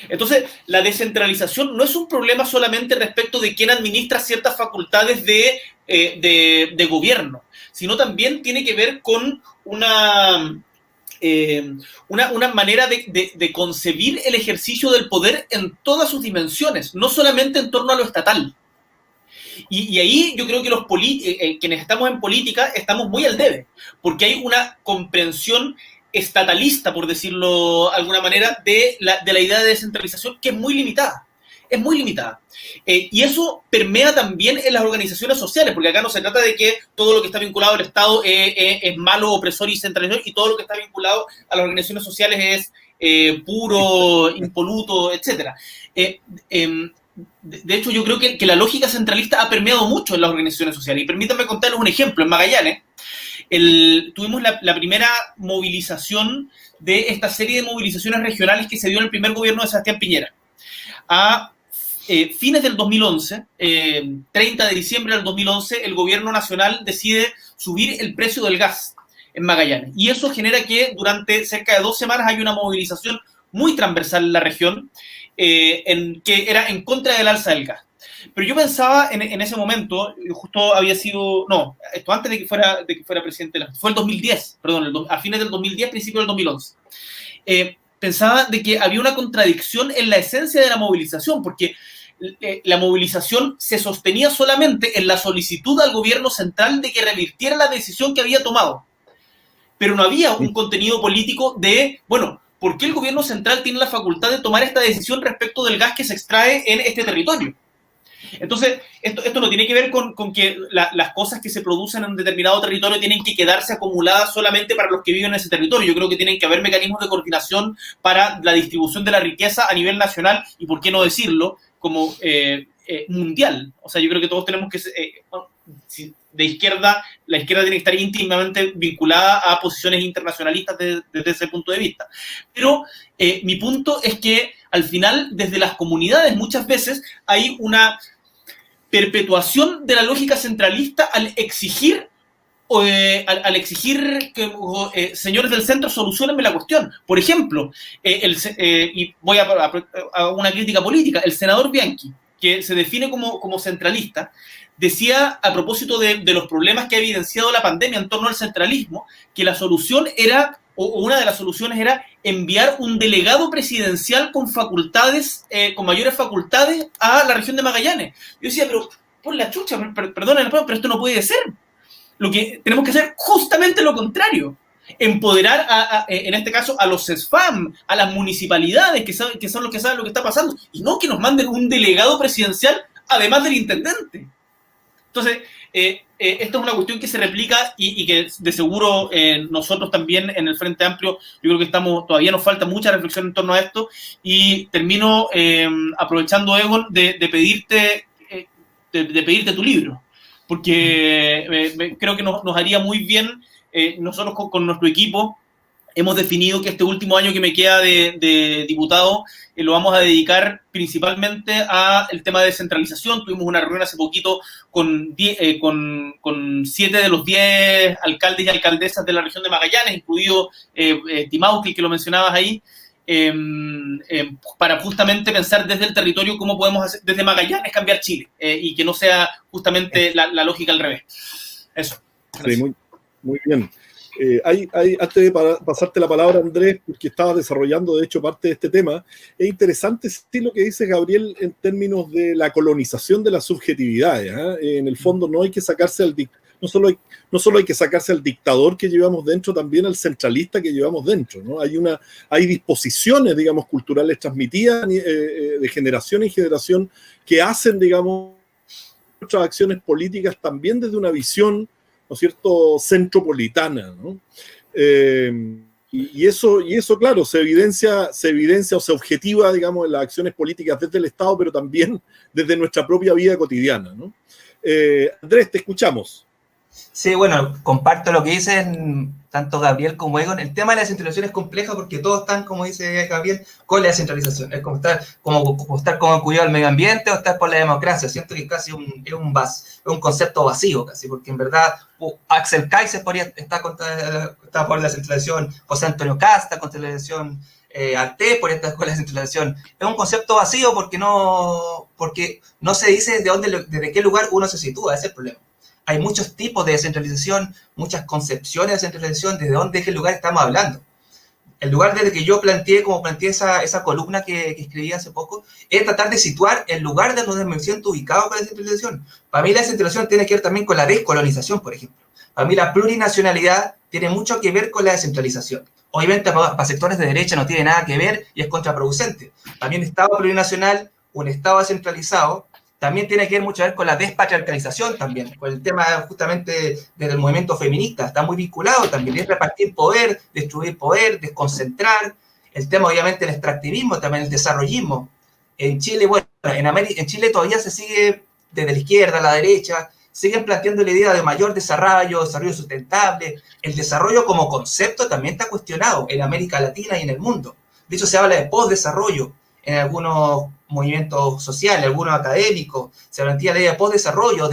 Entonces, la descentralización no es un problema solamente respecto de quién administra ciertas facultades de gobierno, sino también tiene que ver con una manera de concebir el ejercicio del poder en todas sus dimensiones, no solamente en torno a lo estatal. Y ahí yo creo que quienes estamos en política estamos muy al debe, porque hay una comprensión estatalista, por decirlo de alguna manera, de la idea de descentralización que es muy limitada. Es muy limitada. Y eso permea también en las organizaciones sociales, porque acá no se trata de que todo lo que está vinculado al Estado es malo, opresor y centralizador, y todo lo que está vinculado a las organizaciones sociales es puro, impoluto, etc. De hecho, yo creo que la lógica centralista ha permeado mucho en las organizaciones sociales. Y permítanme contarles un ejemplo. En Magallanes, tuvimos la primera movilización de esta serie de movilizaciones regionales que se dio en el primer gobierno de Sebastián Piñera. A fines del 2011, 30 de diciembre del 2011, el gobierno nacional decide subir el precio del gas en Magallanes. Y eso genera que durante cerca de 2 semanas hay una movilización muy transversal en la región, que era en contra del alza del gas. Pero yo pensaba en ese momento, justo había sido, no, esto antes de que fuera presidente, fue el 2010, perdón, a fines del 2010, principio del 2011. Pensaba de que había una contradicción en la esencia de la movilización, porque la movilización se sostenía solamente en la solicitud al gobierno central de que revirtiera la decisión que había tomado. Pero no había un contenido político de, bueno, ¿por qué el gobierno central tiene la facultad de tomar esta decisión respecto del gas que se extrae en este territorio? Entonces, esto no tiene que ver con que las cosas que se producen en un determinado territorio tienen que quedarse acumuladas solamente para los que viven en ese territorio. Yo creo que tienen que haber mecanismos de coordinación para la distribución de la riqueza a nivel nacional y, por qué no decirlo, como mundial. O sea, yo creo que todos tenemos que... de izquierda, la izquierda tiene que estar íntimamente vinculada a posiciones internacionalistas desde ese punto de vista. Pero mi punto es que al final, desde las comunidades muchas veces hay una perpetuación de la lógica centralista al exigir que señores del centro solucionenme la cuestión. Por ejemplo, y voy a una crítica política, el senador Bianchi, que se define como centralista, decía a propósito de los problemas que ha evidenciado la pandemia en torno al centralismo, que la solución era, o una de las soluciones era enviar un delegado presidencial con facultades, con mayores facultades a la región de Magallanes. Yo decía, pero por la chucha, perdónenme, pero esto no puede ser. Lo que tenemos que hacer justamente lo contrario. Empoderar, en este caso, a los CESFAM, a las municipalidades que son los que saben lo que está pasando, y no que nos manden un delegado presidencial además del intendente. Entonces, esto es una cuestión que se replica y que de seguro nosotros también en el Frente Amplio, yo creo que todavía nos falta mucha reflexión en torno a esto, y termino aprovechando, Egon, de pedirte tu libro, porque creo que nos haría muy bien. Nosotros con nuestro equipo hemos definido que este último año que me queda de diputado lo vamos a dedicar principalmente al tema de descentralización. Tuvimos una reunión hace poquito con 7 de los 10 alcaldes y alcaldesas de la región de Magallanes, incluido Timauqui, que lo mencionabas ahí, para justamente pensar desde el territorio cómo podemos hacer, desde Magallanes, cambiar Chile, y que no sea justamente la lógica al revés. Eso. Sí, muy bien. Antes de pasarte la palabra, Andrés, porque estabas desarrollando, de hecho, parte de este tema, es interesante sí, lo que dice Gabriel en términos de la colonización de las subjetividades. En el fondo no hay que sacarse no solo hay que sacarse al dictador que llevamos dentro, también al centralista que llevamos dentro, ¿no? Hay disposiciones, digamos, culturales transmitidas de generación en generación que hacen, digamos, nuestras acciones políticas también desde una visión, ¿no es cierto?, centropolitana, ¿no? Y eso, claro, se evidencia o se objetiva, digamos, en las acciones políticas desde el Estado, pero también desde nuestra propia vida cotidiana, ¿no? Andrés, te escuchamos. Sí, bueno, comparto lo que dicen tanto Gabriel como Egon. El tema de la descentralización es compleja porque todos están, como dice Gabriel, con la descentralización. Es como estar como cuidado del medio ambiente o estar por la democracia. Siento que es casi un concepto vacío, casi, porque en verdad Axel Kaiser está por la descentralización, José Antonio Casta contra la descentralización, Arte por esta escuela de descentralización. Es un concepto vacío porque no se dice desde qué lugar uno se sitúa, ese es el problema. Hay muchos tipos de descentralización, muchas concepciones de descentralización, desde dónde es el lugar que estamos hablando. El lugar desde que yo planteé esa columna que escribí hace poco, es tratar de situar el lugar de donde me siento ubicado con la descentralización. Para mí la descentralización tiene que ver también con la descolonización, por ejemplo. Para mí la plurinacionalidad tiene mucho que ver con la descentralización. Obviamente para sectores de derecha no tiene nada que ver y es contraproducente. También un Estado plurinacional, un Estado descentralizado, también tiene que ver mucho con la despatriarcalización también, con el tema justamente del movimiento feminista, está muy vinculado también, es repartir poder, destruir poder, desconcentrar, el tema obviamente del extractivismo, también el desarrollismo. En Chile, bueno, en Chile todavía se sigue desde la izquierda a la derecha, siguen planteando la idea de mayor desarrollo sustentable. El desarrollo como concepto también está cuestionado en América Latina y en el mundo. De hecho, se habla de postdesarrollo en algunos movimientos sociales, algunos académicos. Se plantea la idea de postdesarrollo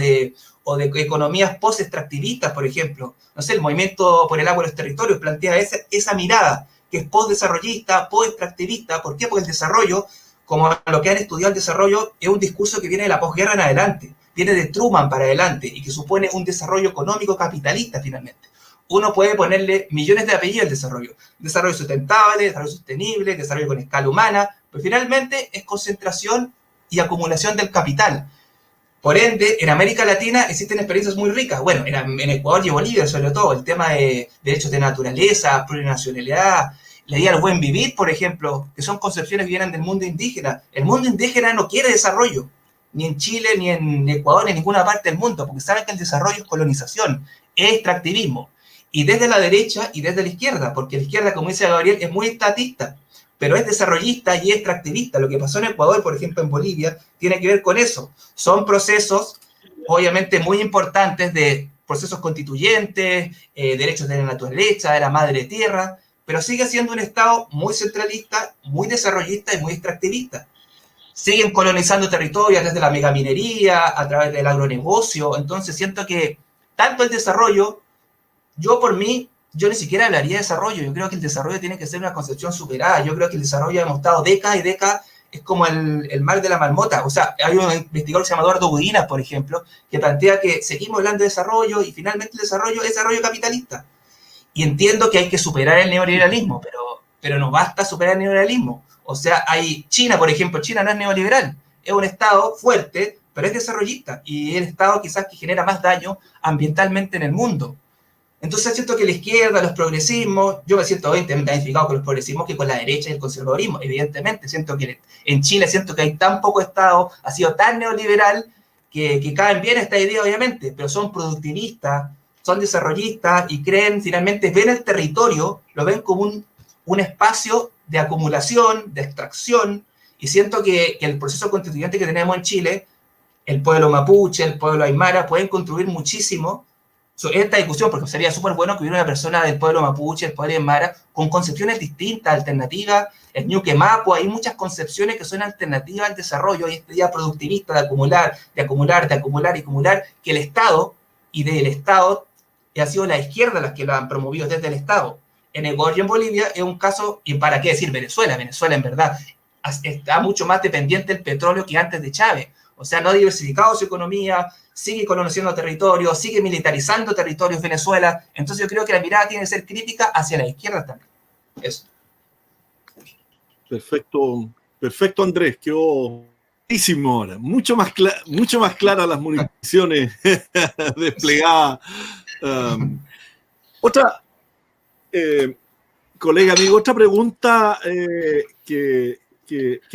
o de economías post-extractivistas, por ejemplo. No sé, el movimiento por el agua de los territorios plantea esa mirada que es postdesarrollista, post-extractivista. ¿Por qué? Porque el desarrollo, como lo que han estudiado el desarrollo, es un discurso que viene de la posguerra en adelante. Viene de Truman para adelante y que supone un desarrollo económico capitalista finalmente. Uno puede ponerle millones de apellidos al desarrollo. Desarrollo sustentable, desarrollo sostenible, desarrollo con escala humana, pero finalmente es concentración y acumulación del capital. Por ende, en América Latina existen experiencias muy ricas. Bueno, en Ecuador y Bolivia sobre todo, el tema de derechos de naturaleza, plurinacionalidad, la idea del buen vivir, por ejemplo, que son concepciones que vienen del mundo indígena. El mundo indígena no quiere desarrollo, ni en Chile, ni en Ecuador, ni en ninguna parte del mundo, porque saben que el desarrollo es colonización, es extractivismo. Y desde la derecha y desde la izquierda, porque la izquierda, como dice Gabriel, es muy estatista, pero es desarrollista y extractivista. Lo que pasó en Ecuador, por ejemplo, en Bolivia, tiene que ver con eso. Son procesos, obviamente, muy importantes de procesos constituyentes, derechos de la naturaleza, de la madre tierra, pero sigue siendo un Estado muy centralista, muy desarrollista y muy extractivista. Siguen colonizando territorios desde la megaminería, a través del agronegocio. Entonces siento que tanto el desarrollo, yo ni siquiera hablaría de desarrollo. Yo creo que el desarrollo tiene que ser una concepción superada. Yo creo que el desarrollo ha demostrado décadas y décadas, es como el mal de la marmota. O sea, hay un investigador que se llama Eduardo Budinas, por ejemplo, que plantea que seguimos hablando de desarrollo y finalmente el desarrollo es desarrollo capitalista. Y entiendo que hay que superar el neoliberalismo, pero no basta superar el neoliberalismo. O sea, China, por ejemplo, China no es neoliberal, es un Estado fuerte, pero es desarrollista, y es el Estado quizás que genera más daño ambientalmente en el mundo. Entonces siento que la izquierda, los progresismos, yo me siento hoy identificado con los progresismos que con la derecha y el conservadurismo, evidentemente. Siento que en Chile hay tan poco Estado, ha sido tan neoliberal, que caen bien esta idea, obviamente, pero son productivistas, son desarrollistas y finalmente ven el territorio, lo ven como un espacio de acumulación, de extracción, y siento que el proceso constituyente que tenemos en Chile, el pueblo mapuche, el pueblo aymara, pueden contribuir muchísimo en esta discusión, porque sería súper bueno que hubiera una persona del pueblo mapuche, el pueblo aymara, con concepciones distintas, alternativas, el Ñuque Mapu, hay muchas concepciones que son alternativas al desarrollo, y esta idea productivista de acumular, que el Estado, y del Estado, ha sido la izquierda las que lo han promovido desde el Estado. En Ecuador y en Bolivia es un caso, y para qué decir Venezuela en verdad está mucho más dependiente del petróleo que antes de Chávez. O sea, no ha diversificado su economía, sigue colonizando territorios, sigue militarizando territorios Venezuela. Entonces yo creo que la mirada tiene que ser crítica hacia la izquierda también. Eso. Perfecto, Andrés. Quedó clarísimo ahora. Mucho más claras las municiones desplegadas. Otra... colega amigo, otra pregunta que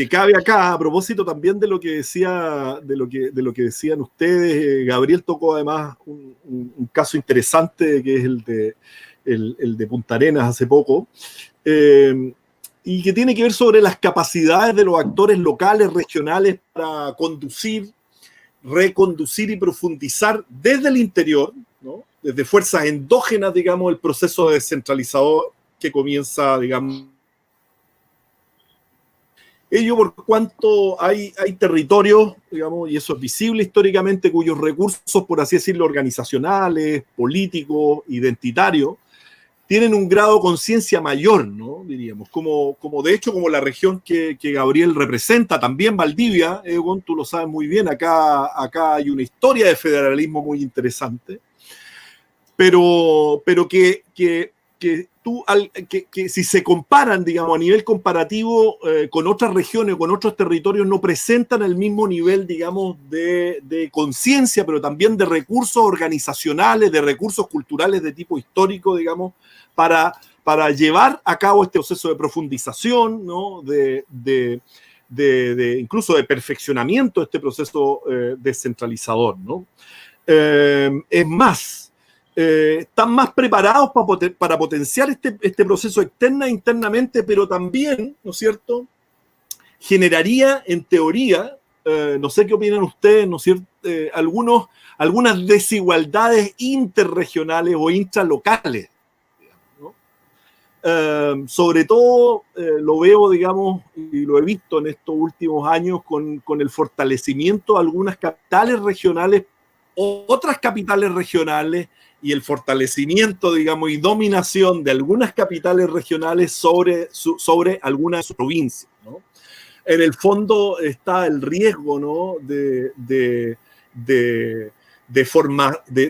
cabe acá a propósito también de lo que decían ustedes. Gabriel tocó además un caso interesante que es el de Punta Arenas hace poco, y que tiene que ver sobre las capacidades de los actores locales, regionales, para reconducir y profundizar desde el interior, ¿no? Desde fuerzas endógenas, digamos, el proceso descentralizador que comienza, digamos. Ello por cuanto hay territorios, digamos, y eso es visible históricamente, cuyos recursos, por así decirlo, organizacionales, políticos, identitarios, tienen un grado de conciencia mayor, ¿no? Diríamos, como de hecho, como la región que Gabriel representa, también Valdivia, Egon, tú lo sabes muy bien, acá hay una historia de federalismo muy interesante, pero que si se comparan, digamos, a nivel comparativo con otras regiones, con otros territorios, no presentan el mismo nivel, digamos, de conciencia, pero también de recursos organizacionales, de recursos culturales de tipo histórico, digamos, para llevar a cabo este proceso de profundización, ¿no? Incluso de perfeccionamiento de este proceso descentralizador, ¿no? Es más, están más preparados para potenciar este proceso externa e internamente, pero también, ¿no es cierto?, generaría, en teoría, no sé qué opinan ustedes, ¿no es cierto?, algunas desigualdades interregionales o intralocales, ¿no? Sobre todo lo veo, digamos, y lo he visto en estos últimos años con el fortalecimiento de algunas capitales regionales, otras capitales regionales, y el fortalecimiento, digamos, y dominación de algunas capitales regionales sobre algunas provincias, ¿no? En el fondo está el riesgo, ¿no?, de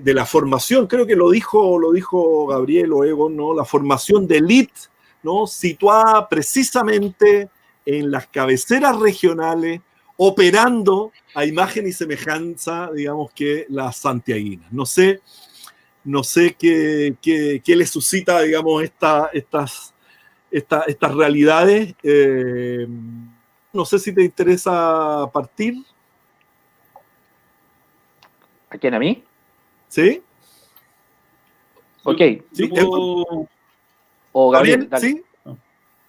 la formación, creo que lo dijo Gabriel o Egon, ¿no?, la formación de élite, ¿no?, situada precisamente en las cabeceras regionales, operando a imagen y semejanza, digamos, que las santiaguinas. No sé qué les suscita, digamos, estas realidades. No sé si te interesa partir. ¿A quién? ¿A mí? ¿Sí? Ok. ¿Sí? O Gabriel, dale. ¿Sí?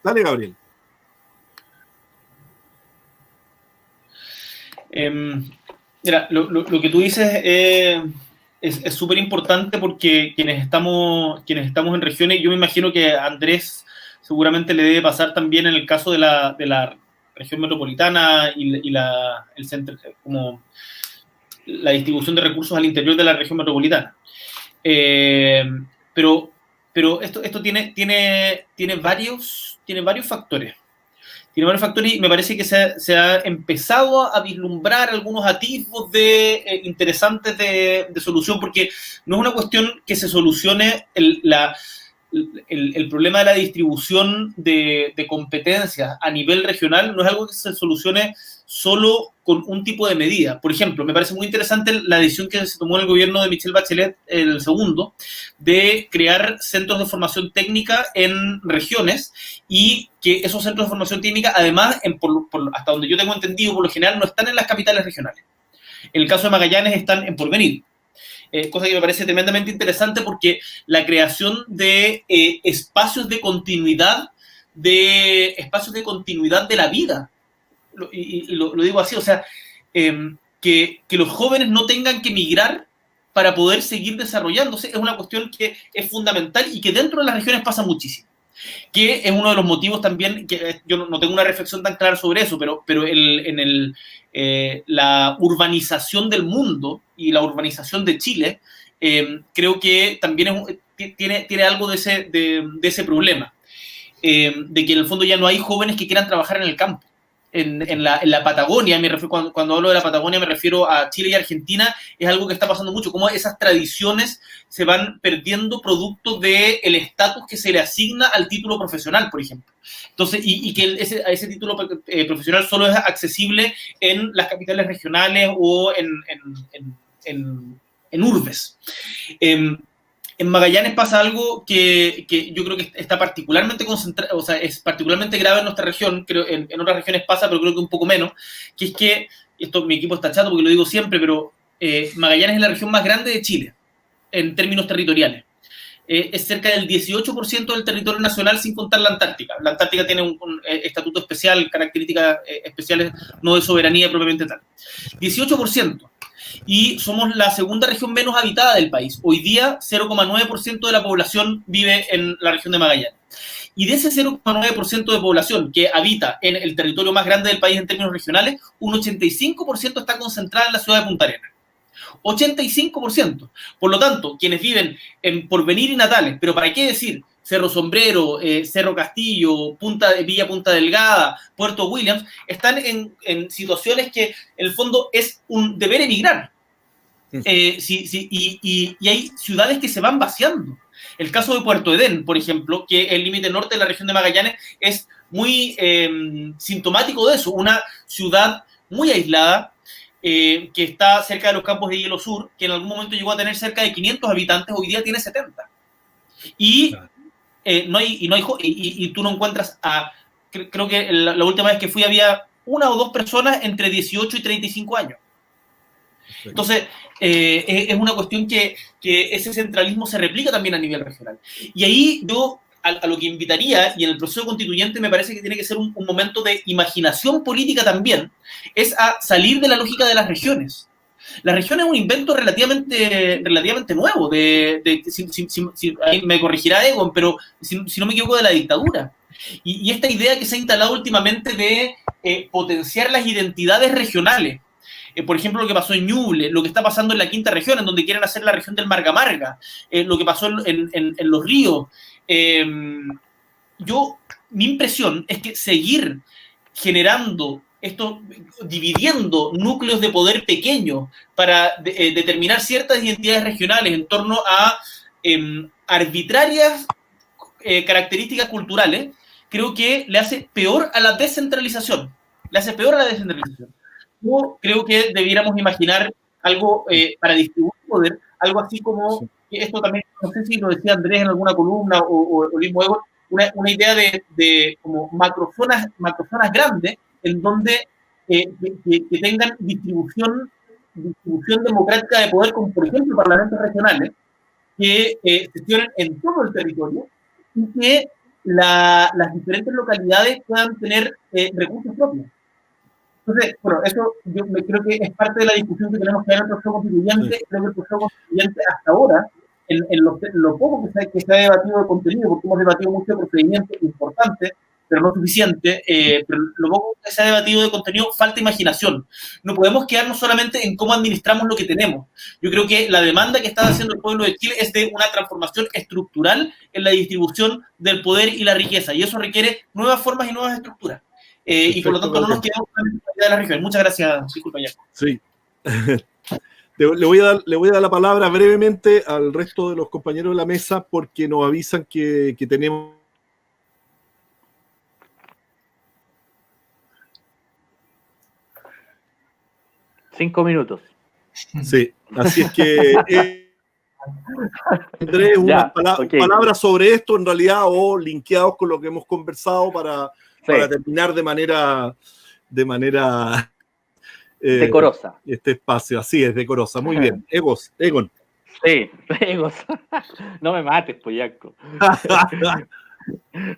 Dale, Gabriel. Mira, lo que tú dices es súper importante porque quienes estamos en regiones, yo me imagino que a Andrés seguramente le debe pasar también en el caso de la región metropolitana y el centro, como la distribución de recursos al interior de la región metropolitana. Pero esto tiene varios factores. Tiene varios factores y me parece que se ha empezado a vislumbrar algunos atisbos interesantes de solución, porque no es una cuestión que se solucione el problema de la distribución de competencias a nivel regional, no es algo que se solucione solo con un tipo de medida. Por ejemplo, me parece muy interesante la decisión que se tomó en el gobierno de Michelle Bachelet, el segundo, de crear centros de formación técnica en regiones, y que esos centros de formación técnica, además, hasta donde yo tengo entendido, por lo general no están en las capitales regionales. En el caso de Magallanes están en Porvenir. Cosa que me parece tremendamente interesante porque la creación de espacios de continuidad de la vida, y lo digo así, o sea, que los jóvenes no tengan que migrar para poder seguir desarrollándose, es una cuestión que es fundamental y que dentro de las regiones pasa muchísimo, que es uno de los motivos también, que yo no tengo una reflexión tan clara sobre eso, pero la urbanización del mundo y la urbanización de Chile, creo que también tiene algo de ese problema, de que en el fondo ya no hay jóvenes que quieran trabajar en el campo. En la Patagonia, cuando hablo de la Patagonia me refiero a Chile y Argentina, es algo que está pasando mucho, como esas tradiciones se van perdiendo producto del estatus que se le asigna al título profesional, por ejemplo. Entonces, y que ese título profesional solo es accesible en las capitales regionales o en urbes. En Magallanes pasa algo que yo creo que está particularmente concentrado, o sea, es particularmente grave en nuestra región, creo en otras regiones pasa, pero creo que un poco menos, que es que, esto mi equipo está chato porque lo digo siempre, pero Magallanes es la región más grande de Chile, en términos territoriales. Es cerca del 18% del territorio nacional sin contar la Antártica. La Antártica tiene un estatuto especial, características especiales, no de soberanía propiamente tal. 18%. Y somos la segunda región menos habitada del país. Hoy día, 0,9% de la población vive en la región de Magallanes. Y de ese 0,9% de población que habita en el territorio más grande del país en términos regionales, un 85% está concentrada en la ciudad de Punta Arenas. 85%. Por lo tanto, quienes viven en Porvenir y Natales, pero ¿para qué decir? Cerro Sombrero, Cerro Castillo, Villa Punta Delgada, Puerto Williams, están en situaciones que en el fondo es un deber emigrar. Y hay ciudades que se van vaciando. El caso de Puerto Edén, por ejemplo, que el límite norte de la región de Magallanes es muy sintomático de eso. Una ciudad muy aislada, que está cerca de los campos de hielo sur, que en algún momento llegó a tener cerca de 500 habitantes, hoy día tiene 70. Y tú no encuentras creo que la última vez que fui había 1 o 2 personas entre 18 y 35 años. Entonces, es una cuestión que ese centralismo se replica también a nivel regional. Y ahí yo, a lo que invitaría, y en el proceso constituyente me parece que tiene que ser un momento de imaginación política también, es a salir de la lógica de las regiones. La región es un invento relativamente nuevo, ahí me corregirá Egon, pero si no me equivoco, de la dictadura. Y esta idea que se ha instalado últimamente de potenciar las identidades regionales. Por ejemplo, lo que pasó en Ñuble, lo que está pasando en la quinta región, en donde quieren hacer la región del Marga Marga, lo que pasó en Los Ríos. Mi impresión es que seguir generando dividiendo núcleos de poder pequeños para determinar ciertas identidades regionales en torno a arbitrarias características culturales, creo que le hace peor a la descentralización. Yo creo que debiéramos imaginar algo para distribuir poder, algo así como, esto también, no sé si lo decía Andrés en alguna columna o mismo Egon, una idea de como macrozonas grandes en donde que tengan distribución democrática de poder, como por ejemplo parlamentos regionales, que gestionen en todo el territorio y que las diferentes localidades puedan tener recursos propios. Entonces, bueno, eso yo creo que es parte de la discusión que tenemos que dar en el proceso constituyente. Sí. Creo que el proceso constituyente hasta ahora, en lo poco que se ha debatido de contenido, porque hemos debatido mucho de procedimientos importantes, pero no suficiente, pero lo poco que se ha debatido de contenido, falta imaginación. No podemos quedarnos solamente en cómo administramos lo que tenemos. Yo creo que la demanda que está haciendo el pueblo de Chile es de una transformación estructural en la distribución del poder y la riqueza, y eso requiere nuevas formas y nuevas estructuras. Y por lo tanto no nos quedamos con la de la región. Muchas gracias. Disculpa ya. Sí. Le voy a dar la palabra brevemente al resto de los compañeros de la mesa porque nos avisan que tenemos... Cinco minutos. Sí, así es que Andrés, unas palabras sobre esto en realidad o linkeados con lo que hemos conversado para terminar de manera decorosa. Este espacio, así es, decorosa. Muy bien. Egon. Sí, Egos. No me mates, Pollaco.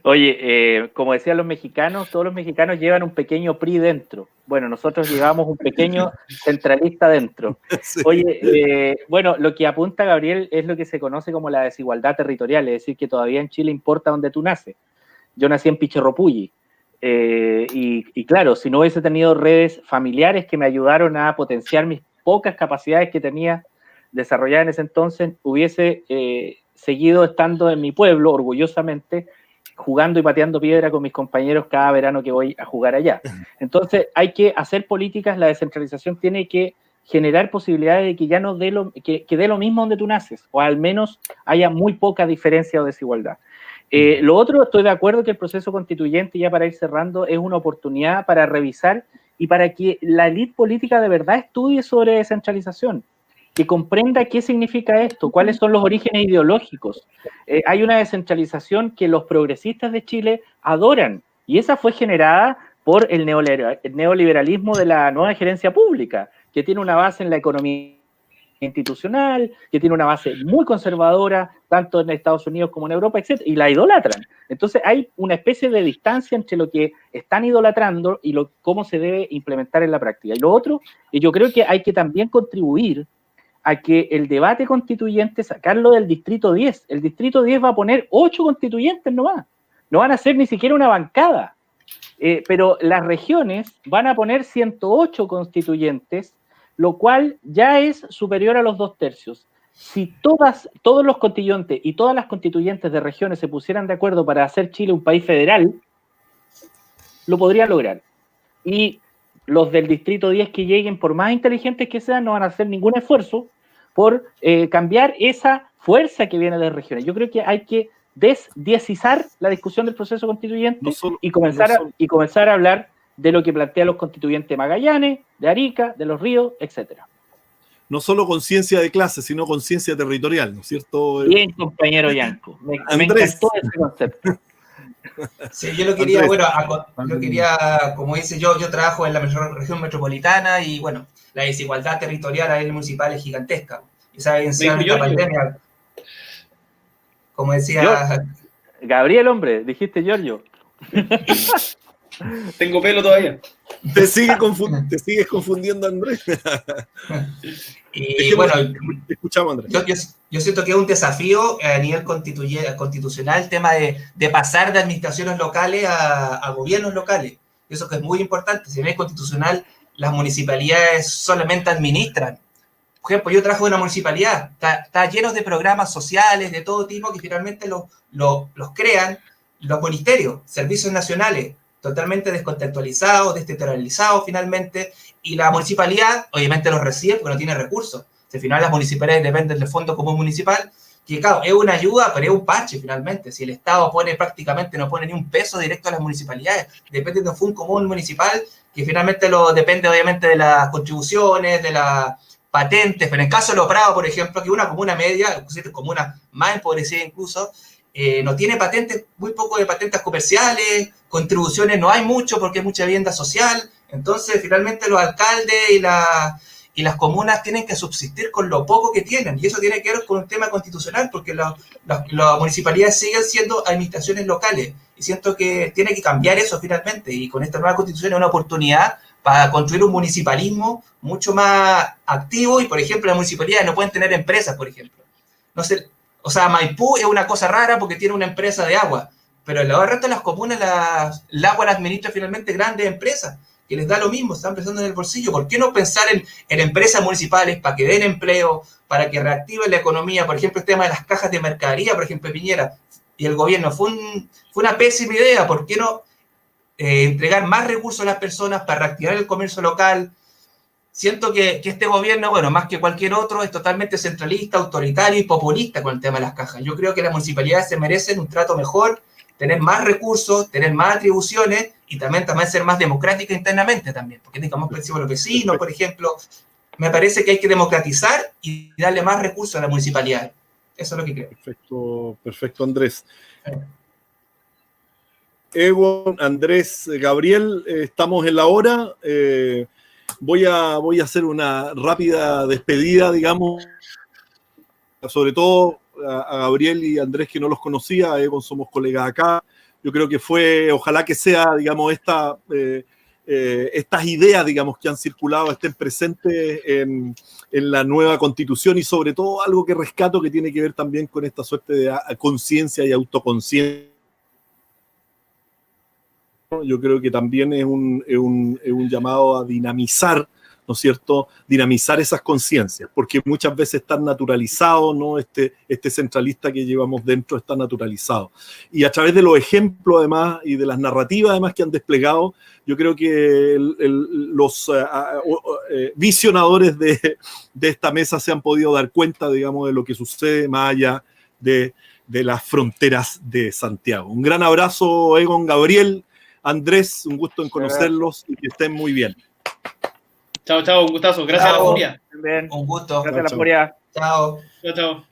Oye, como decían los mexicanos, todos los mexicanos llevan un pequeño PRI dentro. Bueno, nosotros llevamos un pequeño centralista dentro. Sí. Oye, bueno, lo que apunta Gabriel es lo que se conoce como la desigualdad territorial, es decir, que todavía en Chile importa donde tú naces. Yo nací en Pichirropulli. Y claro, si no hubiese tenido redes familiares que me ayudaron a potenciar mis pocas capacidades que tenía desarrolladas en ese entonces, hubiese seguido estando en mi pueblo, orgullosamente, jugando y pateando piedra con mis compañeros cada verano que voy a jugar allá. Entonces, hay que hacer políticas, la descentralización tiene que generar posibilidades de que ya no dé que dé lo mismo donde tú naces, o al menos haya muy poca diferencia o desigualdad. Lo otro, estoy de acuerdo que el proceso constituyente, ya para ir cerrando, es una oportunidad para revisar y para que la élite política de verdad estudie sobre descentralización, que comprenda qué significa esto, cuáles son los orígenes ideológicos. Hay una descentralización que los progresistas de Chile adoran, y esa fue generada por el neoliberalismo de la nueva gerencia pública, que tiene una base en la economía institucional, que tiene una base muy conservadora, tanto en Estados Unidos como en Europa, etc., y la idolatran. Entonces hay una especie de distancia entre lo que están idolatrando y cómo se debe implementar en la práctica. Y lo otro, yo creo que hay que también contribuir a que el debate constituyente, sacarlo del Distrito 10. El Distrito 10 va a poner 8 constituyentes nomás. No van a ser ni siquiera una bancada. Pero las regiones van a poner 108 constituyentes, lo cual ya es superior a los 2/3. si todos los constituyentes y todas las constituyentes de regiones se pusieran de acuerdo para hacer Chile un país federal, lo podría lograr. Y los del Distrito 10 que lleguen, por más inteligentes que sean, no van a hacer ningún esfuerzo por cambiar esa fuerza que viene de las regiones. Yo creo que hay que desdiezizar la discusión del proceso constituyente y comenzar a hablar de lo que plantean los constituyentes de Magallanes, de Arica, de Los Ríos, etcétera. No solo conciencia de clase, sino conciencia territorial, ¿no es cierto? Bien, compañero Yanko. Me encantó ese concepto. Sí, yo lo quería, como dice yo trabajo en la región metropolitana y bueno, la desigualdad territorial a nivel municipal es gigantesca. Y esa evidencia de esta pandemia, como decía... Gabriel, hombre, dijiste Giorgio. Tengo pelo todavía. Te sigues confundiendo, Andrés. Y bueno, escuchamos, Andrés. Yo siento que es un desafío a nivel constitucional el tema de pasar de administraciones locales a gobiernos locales. Y eso que es muy importante. Si a nivel constitucional las municipalidades solamente administran. Por ejemplo, yo trabajo en una municipalidad, está lleno de programas sociales de todo tipo que finalmente los crean los ministerios, servicios nacionales, totalmente descontextualizados, descentralizados finalmente, y la municipalidad obviamente los recibe porque no tiene recursos. Al final las municipalidades dependen del Fondo Común Municipal, que claro, es una ayuda, pero es un parche finalmente. Si el Estado prácticamente no pone ni un peso directo a las municipalidades, depende de un Fondo Común Municipal, que finalmente depende obviamente de las contribuciones, de las patentes, pero en el caso de Los Prados, por ejemplo, que una comuna media, comuna más empobrecida incluso, no tiene patentes, muy poco de patentes comerciales, contribuciones no hay mucho porque hay mucha vivienda social, entonces finalmente los alcaldes y las comunas tienen que subsistir con lo poco que tienen, y eso tiene que ver con un tema constitucional, porque las municipalidades siguen siendo administraciones locales, y siento que tiene que cambiar eso finalmente, y con esta nueva constitución es una oportunidad para construir un municipalismo mucho más activo, y por ejemplo las municipalidades no pueden tener empresas, por ejemplo. No sé, o sea, Maipú es una cosa rara porque tiene una empresa de agua, pero el resto de las comunas, el agua la administra finalmente grandes empresas, que les da lo mismo, están pensando en el bolsillo. ¿Por qué no pensar en empresas municipales para que den empleo, para que reactiven la economía? Por ejemplo, el tema de las cajas de mercadería, por ejemplo, Piñera y el gobierno, fue una pésima idea. ¿Por qué no entregar más recursos a las personas para reactivar el comercio local? Siento que este gobierno, bueno, más que cualquier otro, es totalmente centralista, autoritario y populista con el tema de las cajas. Yo creo que las municipalidades se merecen un trato mejor, tener más recursos, tener más atribuciones y también ser más democráticas internamente también, porque digamos que los vecinos, por ejemplo, me parece que hay que democratizar y darle más recursos a las municipalidades. Eso es lo que creo. Perfecto, Andrés. Egon, Andrés, Gabriel, estamos en la hora. Voy a hacer una rápida despedida, digamos, sobre todo a Gabriel y Andrés, que no los conocía. Egon, somos colegas acá. Yo creo que ojalá que sea, digamos, estas ideas, digamos, que han circulado estén presentes en la nueva constitución, y sobre todo algo que rescato que tiene que ver también con esta suerte de conciencia y autoconciencia. Yo creo que también es un llamado a dinamizar, ¿no es cierto? Dinamizar esas conciencias, porque muchas veces están naturalizados, ¿no? Este centralista que llevamos dentro está naturalizado. Y a través de los ejemplos, además, y de las narrativas, además, que han desplegado, yo creo que los visionadores de esta mesa se han podido dar cuenta, digamos, de lo que sucede más allá de las fronteras de Santiago. Un gran abrazo, Egon, Gabriel, Andrés, un gusto en conocerlos y que estén muy bien. Chao, un gustazo. Gracias a la Furia. Un gusto. Gracias a la Furia. Chao. Chao.